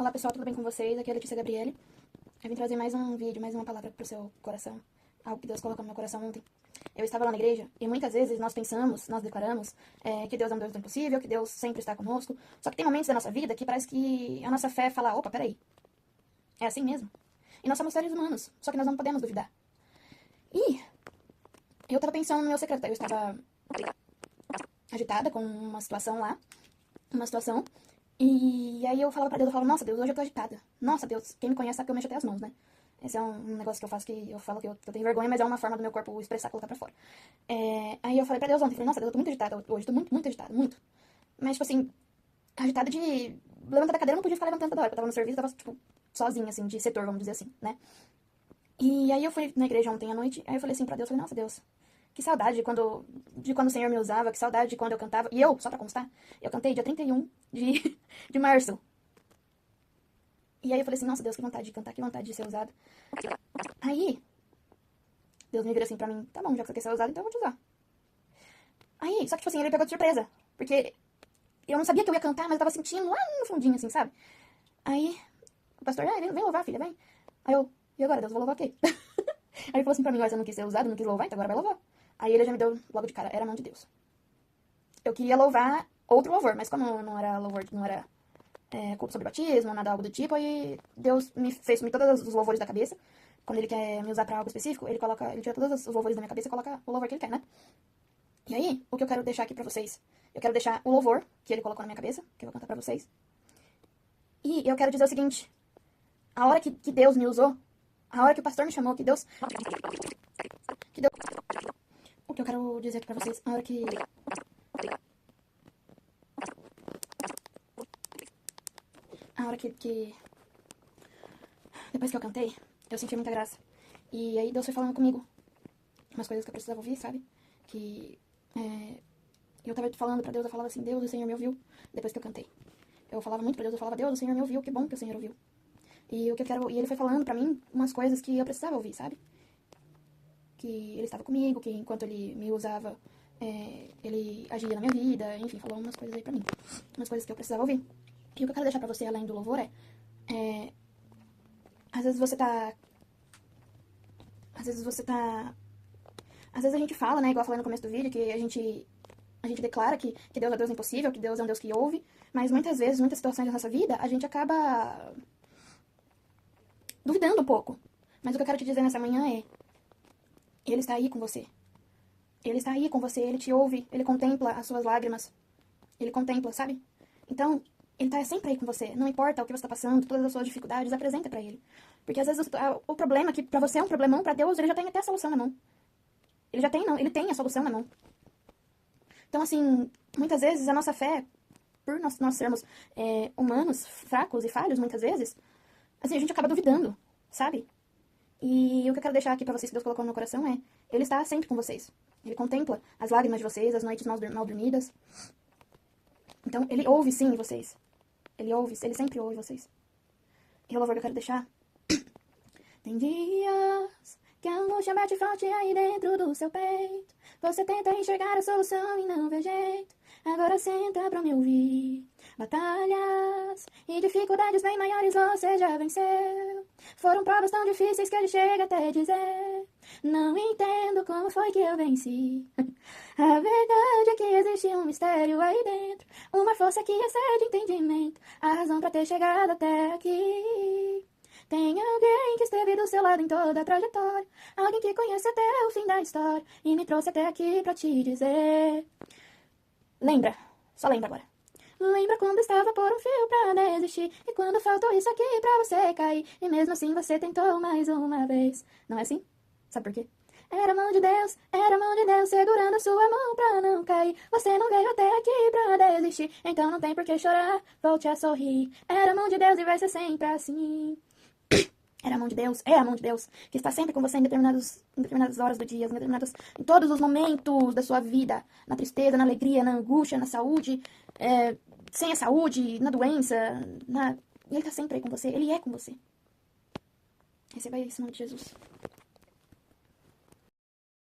Olá pessoal, tudo bem com vocês? Aqui é a Letícia Gabriele. Eu vim trazer mais um vídeo, mais uma palavra pro seu coração. Algo que Deus colocou no meu coração ontem. Eu estava lá na igreja e muitas vezes nós pensamos, nós declaramos que Deus é um Deus do impossível, que Deus sempre está conosco. Só que tem momentos da nossa vida que parece que a nossa fé fala, opa, peraí, é assim mesmo? E nós somos seres humanos, só que nós não podemos duvidar. E eu estava pensando no meu secreto, eu estava agitada com uma situação lá, e aí eu falava pra Deus, nossa Deus, hoje eu tô agitada. Nossa Deus, quem me conhece sabe que eu mexo até as mãos, né? Esse é um negócio que eu faço que eu falo que eu tenho vergonha, mas é uma forma do meu corpo expressar, colocar pra fora. Aí eu falei pra Deus ontem, falei, nossa Deus, eu tô muito agitada hoje, tô muito, muito agitada, muito. Mas, tipo assim, agitada de levantar da cadeira, eu não podia ficar levantando toda hora, porque eu tava no serviço, eu tava, tipo, sozinha, assim, de setor, vamos dizer assim, né? E aí eu fui na igreja ontem à noite, aí eu falei assim pra Deus, falei, nossa Deus, que saudade de quando o Senhor me usava, que saudade de quando eu cantava. E eu, só pra constar, eu cantei dia 31 de março. E aí eu falei assim, nossa Deus, que vontade de cantar, que vontade de ser usado. Aí, Deus me vira assim pra mim, tá bom, já que você quer ser usado, então eu vou te usar. Aí, só que tipo assim, ele me pegou de surpresa, porque eu não sabia que eu ia cantar, mas eu tava sentindo lá no fundinho, assim, sabe? Aí, o pastor, vem louvar, filha, vem. Aí eu, e agora, Deus, vou louvar o quê? Aí ele falou assim pra mim, olha, você não quis ser usado, não quis louvar, então agora vai louvar. Aí ele já me deu logo de cara, era a mão de Deus. Eu queria louvar outro louvor, mas como não era louvor, não era sobre batismo, nada algo do tipo, aí Deus me fez sumir todos os louvores da cabeça. Quando ele quer me usar pra algo específico, ele tira todos os louvores da minha cabeça e coloca o louvor que ele quer, né? E aí, o que eu quero deixar aqui pra vocês? Eu quero deixar o louvor que ele colocou na minha cabeça, que eu vou cantar pra vocês. E eu quero dizer o seguinte, a hora que Deus me usou, a hora que o pastor me chamou, que Deus... O que eu quero dizer aqui pra vocês, a hora que... A hora que... Depois que eu cantei, eu senti muita graça. E aí Deus foi falando comigo umas coisas que eu precisava ouvir, sabe? Que eu tava falando pra Deus, eu falava assim, Deus, o Senhor me ouviu, depois que eu cantei. Eu falava muito pra Deus, eu falava, Deus, o Senhor me ouviu, que bom que o Senhor ouviu. E o que eu quero... E ele foi falando pra mim umas coisas que eu precisava ouvir, sabe? Que ele estava comigo, que enquanto ele me usava, ele agia na minha vida, enfim, falou umas coisas aí pra mim. Umas coisas que eu precisava ouvir. E o que eu quero deixar pra você, além do louvor, às vezes você tá... Às vezes a gente fala, né, igual eu falei no começo do vídeo, que a gente declara que Deus é Deus impossível, que Deus é um Deus que ouve, mas muitas vezes, muitas situações da nossa vida, a gente acaba duvidando um pouco. Mas o que eu quero te dizer nessa manhã é, Ele está aí com você. Ele está aí com você, Ele te ouve, Ele contempla as suas lágrimas. Ele contempla, sabe? Então, Ele está sempre aí com você. Não importa o que você está passando, todas as suas dificuldades, apresenta pra Ele. Porque às vezes o problema que pra você é um problemão, pra Deus Ele já tem até a solução na mão. Ele já tem, não, Ele tem a solução na mão. Então, assim, muitas vezes a nossa fé, por nós sermos humanos, fracos e falhos, muitas vezes, assim, a gente acaba duvidando, sabe? E o que eu quero deixar aqui pra vocês que Deus colocou no meu coração é, Ele está sempre com vocês. Ele contempla as lágrimas de vocês, as noites mal dormidas. Então, Ele ouve sim vocês. Ele ouve, Ele sempre ouve vocês. E o louvor que eu quero deixar... Tem dias que a angústia bate forte aí dentro do seu peito. Você tenta enxergar a solução e não vê jeito. Agora senta pra me ouvir. Batalhas e dificuldades bem maiores você já venceu. Foram provas tão difíceis que ele chega até dizer: não entendo como foi que eu venci. A verdade é que existe um mistério aí dentro, uma força que excede entendimento, a razão pra ter chegado até aqui. Tem alguém que esteve do seu lado em toda a trajetória, alguém que conhece até o fim da história e me trouxe até aqui pra te dizer. Lembra, só lembra agora. Lembra quando estava por um fio pra desistir, e quando faltou isso aqui pra você cair, e mesmo assim você tentou mais uma vez. Não é assim? Sabe por quê? Era a mão de Deus segurando a sua mão pra não cair. Você não veio até aqui pra desistir, então não tem por que chorar, volte a sorrir. Era a mão de Deus e vai ser sempre assim. Era a mão de Deus, é a mão de Deus, que está sempre com você em determinadas horas do dia, em todos os momentos da sua vida, na tristeza, na alegria, na angústia, na saúde, sem a saúde, na doença, Ele está sempre aí com você, Ele é com você. Receba isso em nome de Jesus.